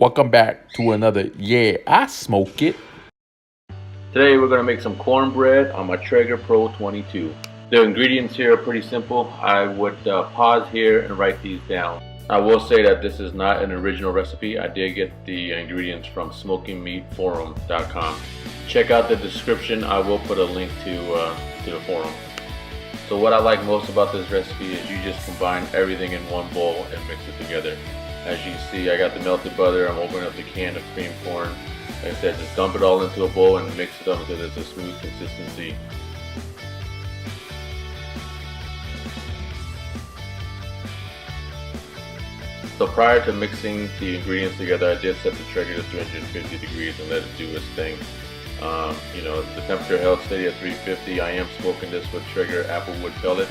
Welcome back to another Yeah, I Smoke It. Today we're going to make some cornbread on my Traeger Pro 22. The ingredients here are pretty simple. I would pause here and write these down. I will say that this is not an original recipe. I did get the ingredients from smokingmeatforum.com. Check out the description. I will put a link to the forum. So what I like most about this recipe is you just combine everything in one bowl and mix it together. As you can see, I got the melted butter. I'm opening up the can of cream corn. Like I said, just dump it all into a bowl and mix it up until it's a smooth consistency. So prior to mixing the ingredients together, I did set the Traeger to 350 degrees and let it do its thing. You know, the temperature held steady at 350. I am smoking this with Traeger applewood pellet.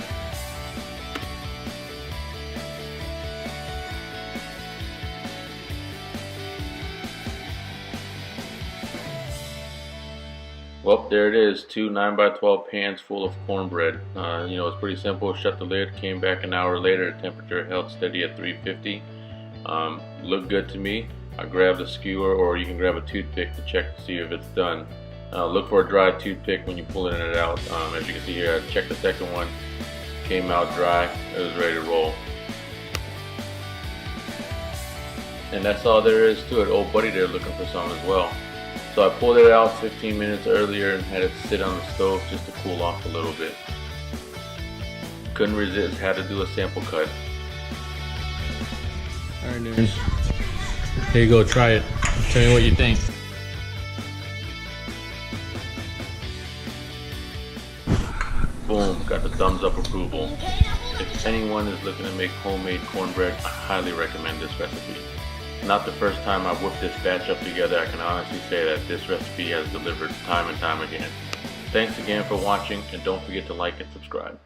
Well, there it is, two 9x12 pans full of cornbread. You know, it's pretty simple. Shut the lid, came back an hour later, temperature held steady at 350. Looked good to me. I grabbed a skewer, or you can grab a toothpick to check to see if it's done. Look for a dry toothpick when you're pulling it out. As you can see here, I checked the second one, came out dry, it was ready to roll. And that's all there is to it. Old buddy there looking for some as well. So I pulled it out 15 minutes earlier and had it sit on the stove just to cool off a little bit. Couldn't resist, had to do a sample cut. Alright, dude. Here you go, try it. Tell me what you think. Boom, got the thumbs up approval. If anyone is looking to make homemade cornbread, I highly recommend this recipe. Not the first time I've whipped this batch up together. I can honestly say that this recipe has delivered time and time again. Thanks again for watching, and don't forget to like and subscribe.